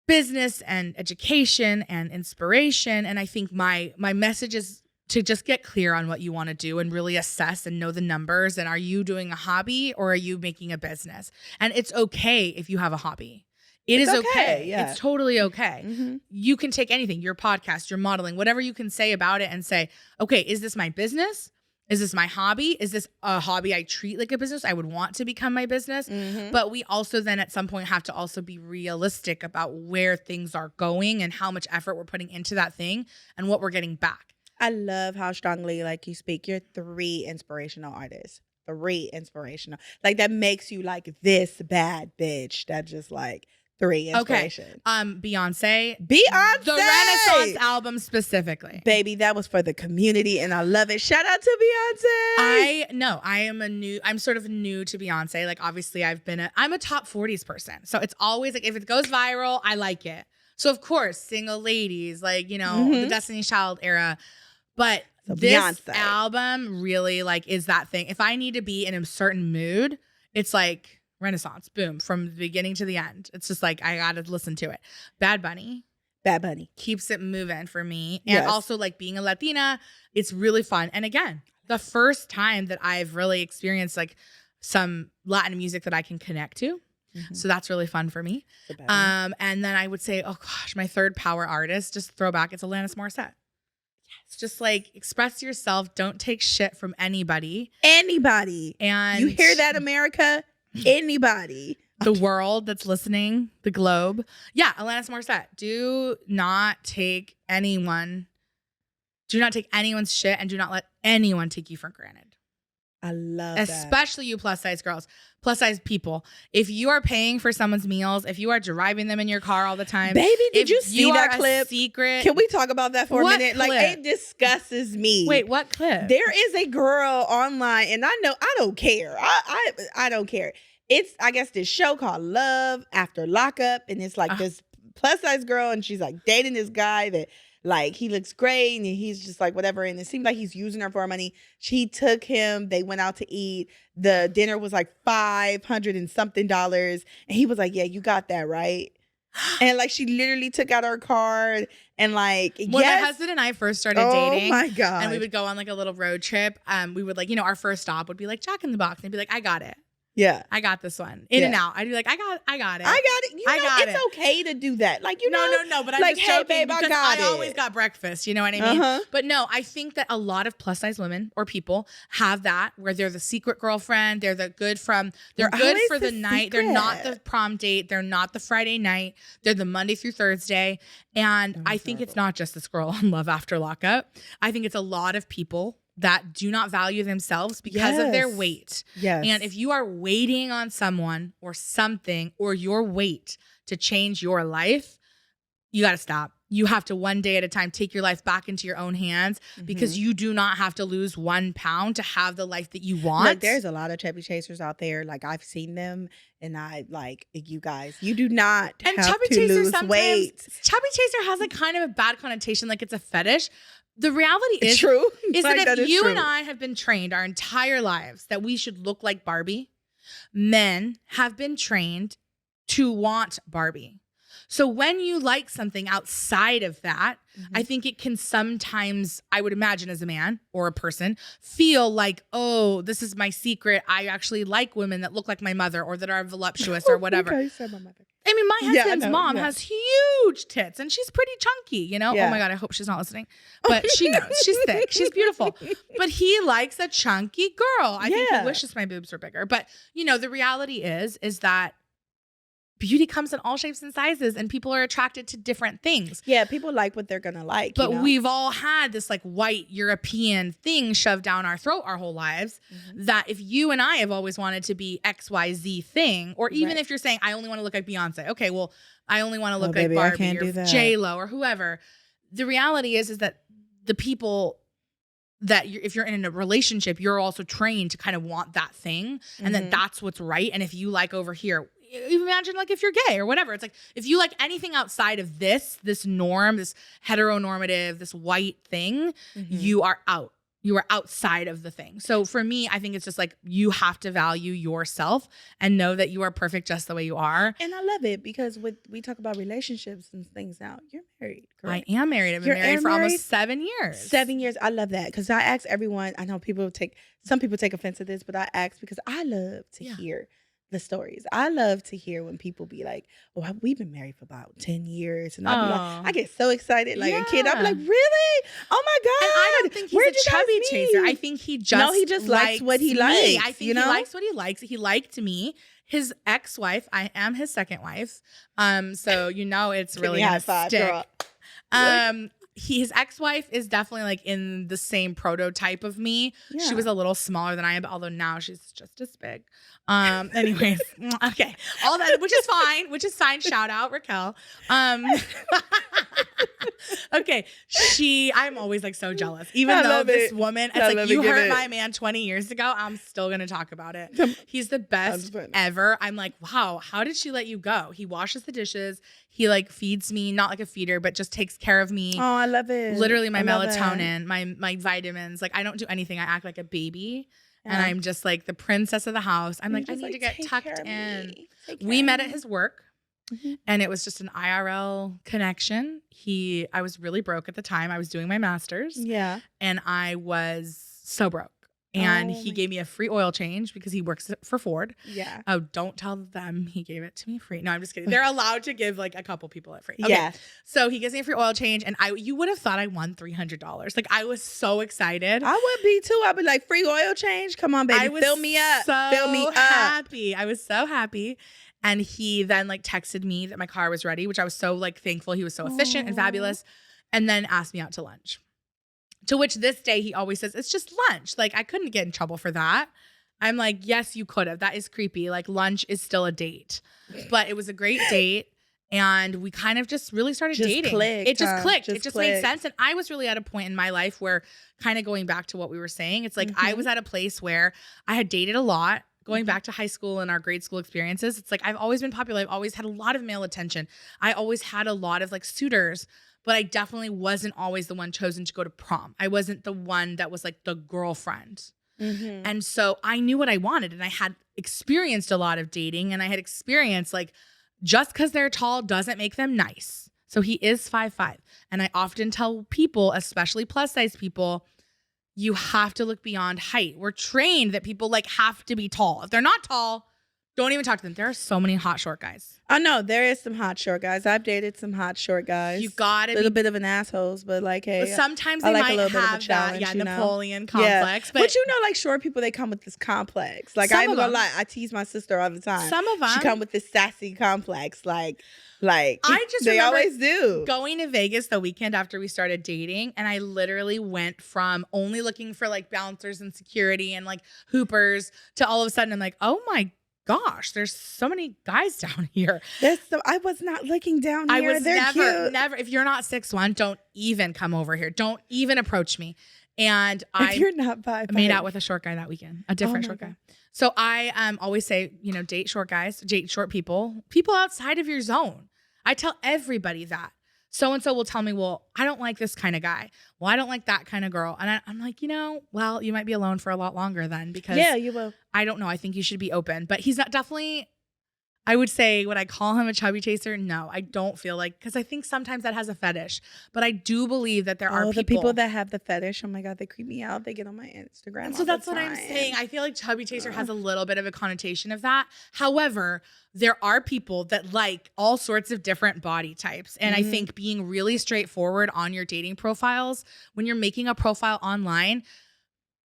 business and education and inspiration. And I think my message is to just get clear on what you want to do and really assess and know the numbers. And are you doing a hobby or are you making a business? And it's okay if you have a hobby. It's okay. Yeah. It's totally okay. Mm-hmm. You can take anything, your podcast, your modeling, whatever you can say about it and say, okay, is this my business? Is this my hobby? Is this a hobby I treat like a business? I would want to become my business. Mm-hmm. But we also then at some point have to also be realistic about where things are going and how much effort we're putting into that thing and what we're getting back. I love how strongly like you speak. You're 3 inspirational artists. 3 inspirational. Like that makes you like this bad bitch that just like 3 inspiration. Okay. Beyonce. The Renaissance album specifically. Baby, that was for the community and I love it. Shout out to Beyonce. I'm sort of new to Beyonce. Like obviously I'm a top 40s person. So it's always like if it goes viral, I like it. So of course, single ladies, like, the Destiny's Child era. But so this Beyonce. Album really like is that thing. If I need to be in a certain mood, it's like Renaissance, boom, from the beginning to the end. It's just like I gotta listen to it. Bad Bunny keeps it moving for me. And also like being a Latina, it's really fun. And again, the first time that I've really experienced like some Latin music that I can connect to. Mm-hmm. So that's really fun for me. And then I would say, oh gosh, my third power artist, just throwback, it's Alanis Morissette. It's just like express yourself. Don't take shit from anybody. And you hear that, America? Anybody. The world that's listening, the globe. Yeah, Alanis Morissette. Do not take anyone's shit and do not let anyone take you for granted. I love that. Especially you plus size girls, plus size people. If you are paying for someone's meals, if you are driving them in your car all the time. Baby, did you see that clip? Secret. Can we talk about that for a minute? Clip? Like it disgusts me. Wait, what clip? There is a girl online and I don't care. I don't care. It's, I guess, this show called Love After Lockup. And it's like this plus size girl and she's like dating this guy that like he looks great and he's just like whatever. And it seemed like he's using her for her money. She took him. They went out to eat. The dinner was like $500 and something. And he was like, yeah, you got that right. And like she literally took out her card and like when my husband and I first started dating. Oh my God. And we would go on like a little road trip. We would like, our first stop would be like Jack in the Box. And he'd be like, I got it. Yeah. I got this one. In and out. I'd be like, I got it. I got it. It's okay to do that. Like, No, but I'm like, just joking hey, babe, because I always got breakfast. You know what I mean? Uh-huh. But no, I think that a lot of plus size women or people have that where they're the secret girlfriend. They're good for the night. They're not the prom date. They're not the Friday night. They're the Monday through Thursday. And I think it's not just this girl on Love After Lockup. I think it's a lot of people that do not value themselves because of their weight. Yes. And if you are waiting on someone or something or your weight to change your life, you got to stop. You have to one day at a time take your life back into your own hands because you do not have to lose 1 pound to have the life that you want. Look, there's a lot of chubby chasers out there. Like I've seen them and I like you guys. You do not have to lose weight. Chubby chaser has like kind of a bad connotation, like it's a fetish. The reality is true. Is that if you and I have been trained our entire lives that we should look like Barbie, men have been trained to want Barbie. So when you like something outside of that, I think it can sometimes, I would imagine as a man or a person, feel like, oh, this is my secret. I actually like women that look like my mother or that are voluptuous or whatever. Okay, said my mother. I mean, my husband's mom has huge tits and she's pretty chunky, Oh my God, I hope she's not listening. But she knows. She's thick. She's beautiful. But he likes a chunky girl. I think he wishes my boobs were bigger. But, the reality is that beauty comes in all shapes and sizes, and people are attracted to different things. Yeah, people like what they're gonna like. But we've all had this like white European thing shoved down our throat our whole lives, that if you and I have always wanted to be XYZ thing, or even if you're saying, I only want to look like Beyonce. Okay, well, I only want to look like Barbie or J-Lo or whoever. The reality is that the people that if you're in a relationship, you're also trained to kind of want that thing, and that that's what's right. And if you like over here, imagine like if you're gay or whatever, it's like if you like anything outside of this norm, this heteronormative, this white thing, you are out. You are outside of the thing. So for me, I think it's just like you have to value yourself and know that you are perfect just the way you are. And I love it because we talk about relationships and things now. You're married, correct? I am married. I've been married for almost 7 years. 7 years. I love that because I ask everyone. I know some people take offense to this, but I ask because I love to hear the stories. I love to hear when people be like, "Oh, we've been married for about 10 years," and I'll be like, I get so excited, like a kid. I'm like, "Really? Oh my god!" And I don't think he's a chubby chaser. I think he just likes what he likes. I think he likes what he likes. He liked me. His ex-wife, I am his second wife. So it's really gonna stick. His ex-wife is definitely like in the same prototype of me. Yeah. She was a little smaller than I am, although now she's just as big. Anyways, okay. All that, which is fine. Shout out Raquel. Okay. I'm always like so jealous. Even though this woman, it's like you hurt my man 20 years ago, I'm still going to talk about it. He's the best ever. I'm like, wow, how did she let you go? He washes the dishes. He like feeds me, not like a feeder, but just takes care of me. Oh, I love it. Literally my melatonin, my vitamins. Like I don't do anything. I act like a baby. Yeah. And I'm just like the princess of the house. I'm like, I need to get tucked in. We met at his work, and it was just an IRL connection. I was really broke at the time. I was doing my master's. Yeah. And I was so broke. And he gave me a free oil change because he works for Ford. Yeah. Oh, don't tell them he gave it to me free. No, I'm just kidding. They're allowed to give like a couple people it free. Okay. Yeah. So he gives me a free oil change, and you would have thought I won $300. Like I was so excited. I would be too. I'd be like, free oil change? Come on, baby. Fill me up. Fill me up. Happy. I was so happy. And he then like texted me that my car was ready, which I was so like thankful. He was so efficient and fabulous. And then asked me out to lunch. To which this day he always says, it's just lunch. Like I couldn't get in trouble for that. I'm like, yes, you could have. That is creepy. Like lunch is still a date. But it was a great date. And we kind of just really started dating. It just clicked. It just made sense. And I was really at a point in my life where kind of going back to what we were saying, it's like I was at a place where I had dated a lot. Going back to high school and our grade school experiences, it's like I've always been popular. I've always had a lot of male attention. I always had a lot of like suitors. But I definitely wasn't always the one chosen to go to prom. I wasn't the one that was like the girlfriend. And so I knew what I wanted, and I had experienced a lot of dating, and I had experienced like just because they're tall doesn't make them nice. So he is 5'5". And I often tell people, especially plus size people, you have to look beyond height. We're trained that people like have to be tall. If they're not tall, don't even talk to them. There are so many hot short guys. Oh no, there is some hot short guys. I've dated some hot short guys. You gotta be a little bit of an assholes, but like, hey, sometimes they might have that, Napoleon complex. But like short people, they come with this complex. Like I'm gonna lie, I tease my sister all the time. Some of them, she come with this sassy complex, like I just they always do. Going to Vegas the weekend after we started dating, and I literally went from only looking for like bouncers and security and like hoopers to all of a sudden I'm like, oh my gosh, there's so many guys down here. I was not looking down here. I was never. If you're not 6'1", don't even come over here. Don't even approach me. And if you're not 5'5", made out with a short guy that weekend, a different short guy. So I always say, date short guys, date short people outside of your zone. I tell everybody that. So-and-so will tell me, well, I don't like this kind of guy. Well, I don't like that kind of girl. And I'm like, well, you might be alone for a lot longer then because you will. I don't know. I think you should be open. But he's not definitely, I would say, would I call him a chubby chaser? No, I don't feel like, because I think sometimes that has a fetish. But I do believe that there are people. The people that have the fetish, oh my God, they creep me out. They get on my Instagram. And so that's what I'm saying. I feel like chubby chaser has a little bit of a connotation of that. However, there are people that like all sorts of different body types. And I think being really straightforward on your dating profiles, when you're making a profile online,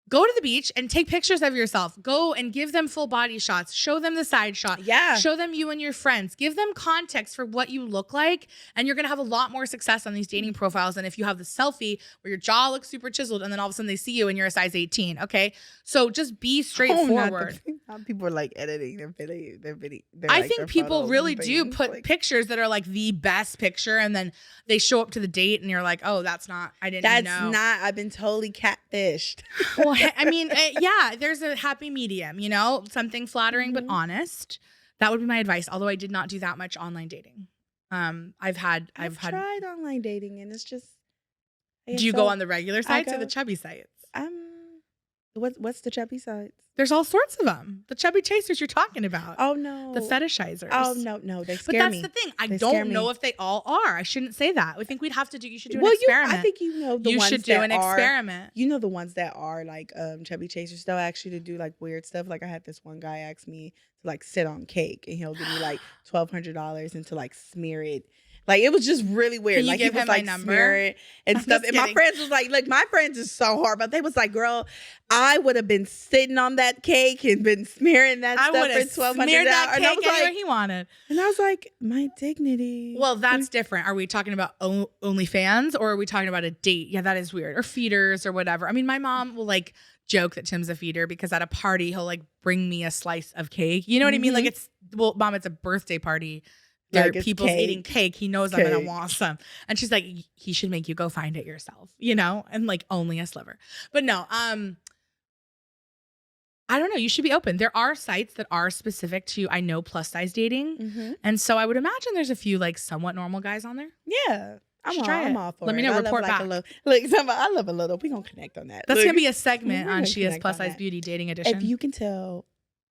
Go to the beach and take pictures of yourself. Go and give them full body shots. Show them the side shot. Yeah. Show them you and your friends. Give them context for what you look like. And you're going to have a lot more success on these dating profiles than if you have the selfie where your jaw looks super chiseled and then all of a sudden they see you and you're a size 18. Okay. So just be straightforward. People are like editing their video. I think people really do put pictures that are like the best picture. And then they show up to the date and you're like, oh, that's not, I didn't know. That's not, I've been totally catfished. Well, I mean, yeah, there's a happy medium, you know, something flattering but honest. That would be my advice. Although I did not do that much online dating. I've tried online dating and it's just. Do you go on the regular sites or the chubby sites? What's the chubby sites? There's all sorts of them. The chubby chasers you're talking about. Oh no. The fetishizers. Oh no, they scare me. But that's the thing. I don't know if they all are. I shouldn't say that. I think we'd have to do. You should do an experiment. I think the ones should do an experiment. You know the ones that are like chubby chasers. They'll ask you to do like weird stuff. Like I had this one guy ask me to like sit on cake, and he'll give me like $1,200 and to like smear it. Like it was just really weird. Can you like give he was him like my number? smearing and stuff. And my friends was like my friends is so hard, but they was like, girl, I would have been sitting on that cake and been smearing that stuff for $1,200. Smeared that cake anywhere like, he wanted. And I was like, my dignity. Well, that's different. Are we talking about OnlyFans or are we talking about a date? Yeah, that is weird. Or feeders or whatever. I mean, my mom will like joke that Tim's a feeder because at a party he'll like bring me a slice of cake. You know what I mean? Like Mom, it's a birthday party. There are people eating cake. He knows I'm going to want some. And she's like, he should make you go find it yourself, you know? And like only a sliver. But no, I don't know. You should be open. There are sites that are specific to, I know, plus size dating. Mm-hmm. And so I would imagine there's a few like somewhat normal guys on there. Yeah. I'm all for it. Let me know. Report back. I love a little. We're going to connect on that. That's going to be a segment on SheIsPlusSizeBeauty Dating Edition. If you can tell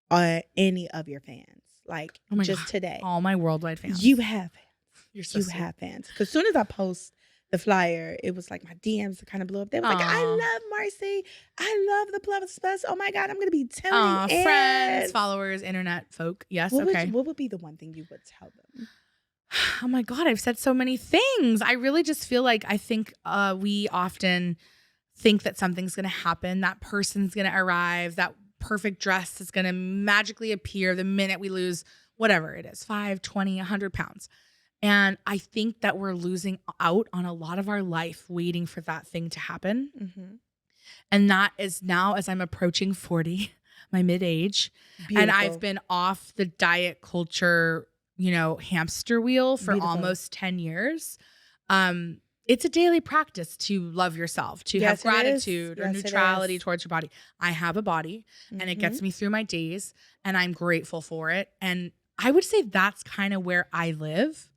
any of your fans, like just today. All my worldwide fans. You have fans. You're so sweet. Have fans. Because as soon as I post the flyer, it was like my DMs kind of blew up. They were like, I love Marcy. I love the plus. Oh my God, I'm going to be telling friends, followers, internet folk. Yes, what would be the one thing you would tell them? Oh my God, I've said so many things. I really just feel like I think we often think that something's going to happen. That person's going to arrive. That perfect dress is going to magically appear the minute we lose whatever it is, 5, 20, 100 pounds. And I think that we're losing out on a lot of our life waiting for that thing to happen. Mm-hmm. And that is now as I'm approaching 40, my mid-age, and I've been off the diet culture, you know, hamster wheel for almost 10 years. It's a daily practice to love yourself, to have gratitude or neutrality towards your body. I have a body and it gets me through my days and I'm grateful for it. And I would say that's kind of where I live.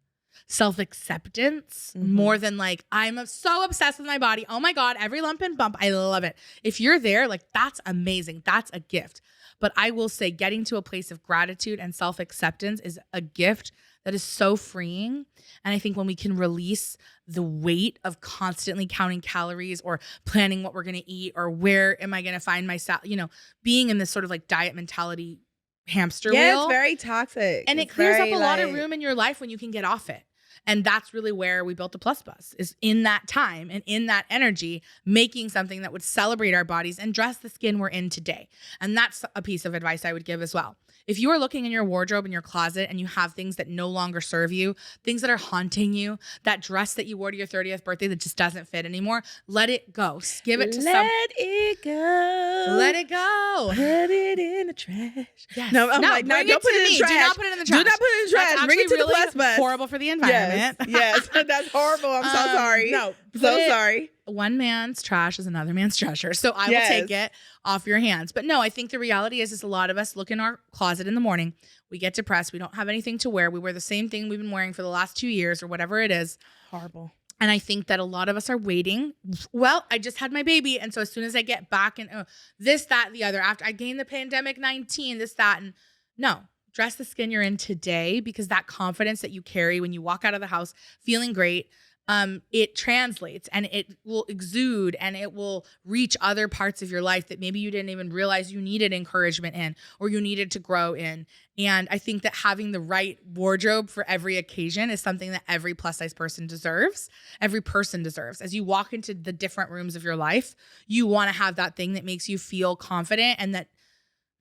Self-acceptance more than like, I'm so obsessed with my body. Oh my God, every lump and bump. I love it. If you're there, like that's amazing. That's a gift. But I will say getting to a place of gratitude and self-acceptance is a gift that is so freeing. And I think when we can release the weight of constantly counting calories or planning what we're going to eat or where am I going to find myself, you know, being in this sort of like diet mentality hamster wheel. Yeah, it's very toxic. And it clears up a lot of room in your life when you can get off it. And that's really where we built the Plus Bus, is in that time and in that energy, making something that would celebrate our bodies and dress the skin we're in today. And that's a piece of advice I would give as well. If you are looking in your wardrobe, in your closet, and you have things that no longer serve you, things that are haunting you, that dress that you wore to your 30th birthday that just doesn't fit anymore, let it go. Give it to Let it go. Let it go. Put it in the trash. Yes. No, I'm like, no, don't put it in the trash. Do not put it in the trash. Do not put it in the trash. Bring it to the Plus Bus. Horrible for the environment. Yes, that's horrible. I'm so sorry. No, sorry. One man's trash is another man's treasure. So I will take it off your hands. But no, I think the reality is a lot of us look in our closet in the morning. We get depressed. We don't have anything to wear. We wear the same thing we've been wearing for the last 2 years or whatever it is. Horrible. And I think that a lot of us are waiting. Well, I just had my baby. And so as soon as I get back and this, that, the other, after I gained the pandemic 19, this, that, and no. Dress the skin you're in today because that confidence that you carry when you walk out of the house feeling great, it translates and it will exude and it will reach other parts of your life that maybe you didn't even realize you needed encouragement in or you needed to grow in. And I think that having the right wardrobe for every occasion is something that every plus size person deserves. Every person deserves. As you walk into the different rooms of your life, you want to have that thing that makes you feel confident and that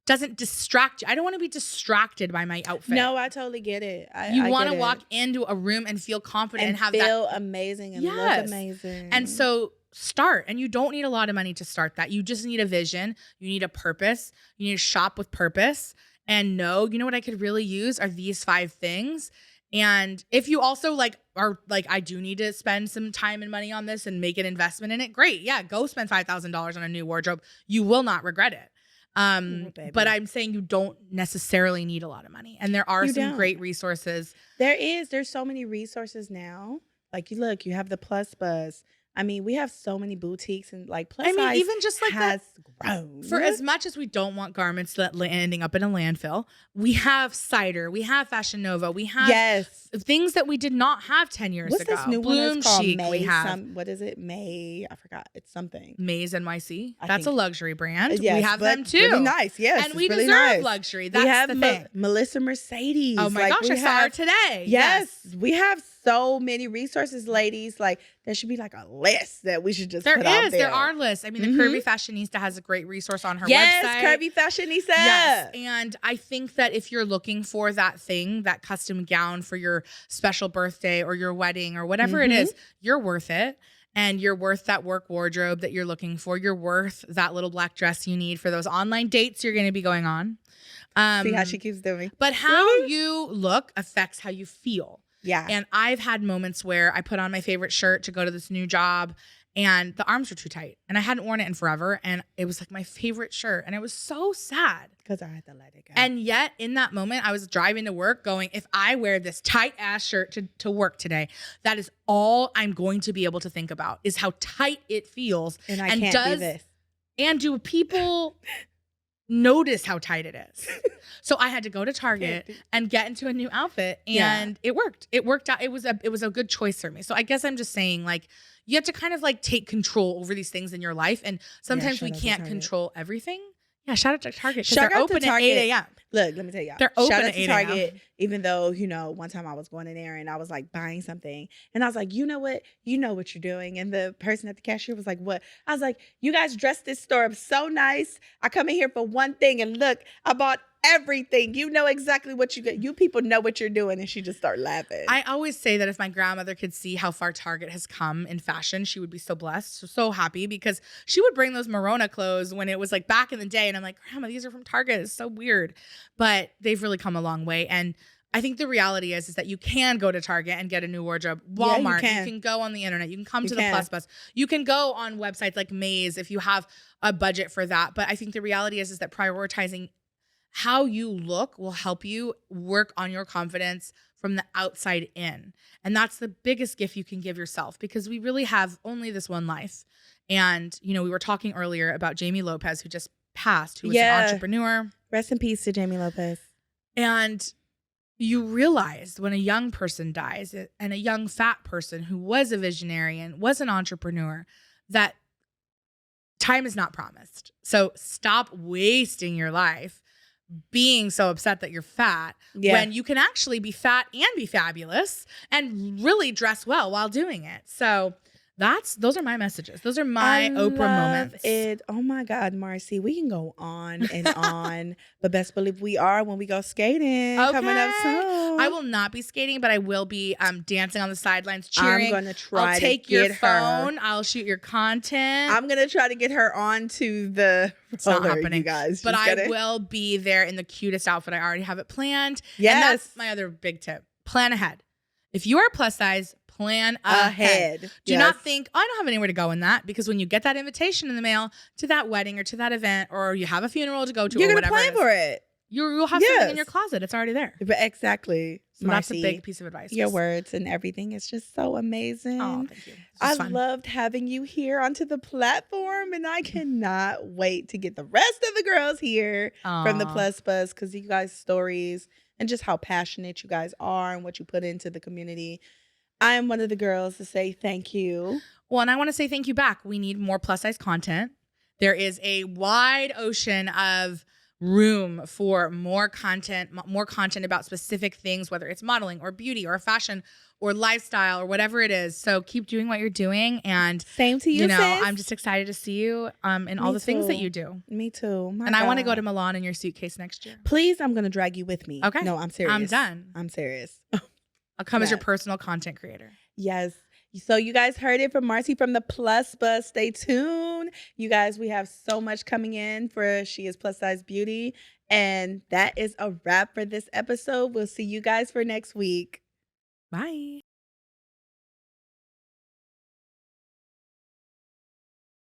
doesn't distract you. I don't want to be distracted by my outfit. No, I totally get it. You want to walk into a room and feel confident and have feel amazing and look amazing. And so start. And you don't need a lot of money to start that. You just need a vision. You need a purpose. You need to shop with purpose and know, you know what I could really use are these 5 things. And if you also are like, I do need to spend some time and money on this and make an investment in it, great. Yeah, go spend $5,000 on a new wardrobe. You will not regret it. But I'm saying you don't necessarily need a lot of money. And there are some great resources. There's so many resources now. Like you have the Plus Buzz. I mean, we have so many boutiques and plus size even just like has that, grown. For as much as we don't want garments that ending up in a landfill, we have Cider, we have Fashion Nova, we have things that we did not have 10 years ago. What's this new Bloom one? It's called Chic. May. We have what is it? May. I forgot. It's something. Maze NYC. That's a luxury brand. Yes, we have them too. Really nice. Yes, and we really deserve nice. luxury. That's we have the thing. Melissa Mercedes. Oh my gosh, I saw her today. Yes, we have so many resources, ladies. There should be a list that we should just put out there. There are lists. I mean, the Curvy Fashionista has a great resource on her website. Yes, Curvy Fashionista. Yes, and I think that if you're looking for that thing, that custom gown for your special birthday or your wedding or whatever it is, you're worth it. And you're worth that work wardrobe that you're looking for. You're worth that little black dress you need for those online dates you're going to be going on. See how she keeps doing. But how you look affects how you feel. Yeah. And I've had moments where I put on my favorite shirt to go to this new job and the arms were too tight and I hadn't worn it in forever. And it was my favorite shirt. And it was so sad. Because I had to let it go. And yet in that moment, I was driving to work going, if I wear this tight ass shirt to work today, that is all I'm going to be able to think about is how tight it feels. And I can't do this. And do people notice how tight it is? So I had to go to Target and get into a new outfit and it worked. It worked out. It was a good choice for me. So I guess I'm just saying you have to kind of take control over these things in your life. And sometimes we can't control everything. Yeah, shout out to Target because they're open at 8 a.m. Look, let me tell y'all. They're open shout out at to 8 Target, even though, one time I was going in there and I was buying something. And I was like, you know what? You know what you're doing. And the person at the cashier was like, what? I was like, you guys dressed this store up so nice. I come in here for one thing and look, I bought everything. You know exactly what you get. You people know what you're doing. And she just started laughing. I always say that if my grandmother could see how far Target has come in fashion, she would be so blessed, so happy because she would bring those Morona clothes when it was back in the day. And I'm like, Grandma, these are from Target. It's so weird. But they've really come a long way. And I think the reality is that you can go to Target and get a new wardrobe. Walmart, you can go on the internet. You can come to the Plus Bus. You can go on websites like Maze if you have a budget for that. But I think the reality is that prioritizing how you look will help you work on your confidence from the outside in. And that's the biggest gift you can give yourself because we really have only this one life. And, we were talking earlier about Jamie Lopez, who just passed, who was an entrepreneur. Rest in peace to Jamie Lopez. And you realize when a young person dies and a young fat person who was a visionary and was an entrepreneur that time is not promised. So stop wasting your life being so upset that you're fat when you can actually be fat and be fabulous and really dress well while doing it. So those are my messages. Those are my Oprah moments. Oh my God, Marcy, we can go on and on, but best believe we are when we go skating coming up soon. I will not be skating, but I will be dancing on the sidelines, cheering. I'm gonna try. I'll take your phone. I'll shoot your content. I'm gonna try to get her onto the. It's not happening, you guys. But I will be there in the cutest outfit. I already have it planned. Yes, and that's my other big tip. Plan ahead. If you are plus size, plan ahead. Do not think, I don't have anywhere to go in that, because when you get that invitation in the mail to that wedding or to that event, or you have a funeral to go to, you're or gonna whatever, plan for it. You'll have something in your closet. It's already there. But exactly. So that's a big piece of advice. Your words and everything is just so amazing. Oh, thank you. I loved having you here onto the platform, and I cannot wait to get the rest of the girls here from the Plus Buzz, because you guys' stories and just how passionate you guys are and what you put into the community. I am one of the girls to say thank you. Well, and I want to say thank you back. We need more plus size content. There is a wide ocean of room for more content about specific things, whether it's modeling or beauty or fashion or lifestyle or whatever it is. So keep doing what you're doing. And same to you, sis. I'm just excited to see you in all the things that you do. Me too. And I want to go to Milan in your suitcase next year. Please, I'm going to drag you with me. Okay. No, I'm serious. I'm done. I'm serious. I'll come as your personal content creator. Yes. So you guys heard it from Marcy from the Plus Bus. Stay tuned. You guys, we have so much coming in for She Is Plus Size Beauty. And that is a wrap for this episode. We'll see you guys for next week. Bye.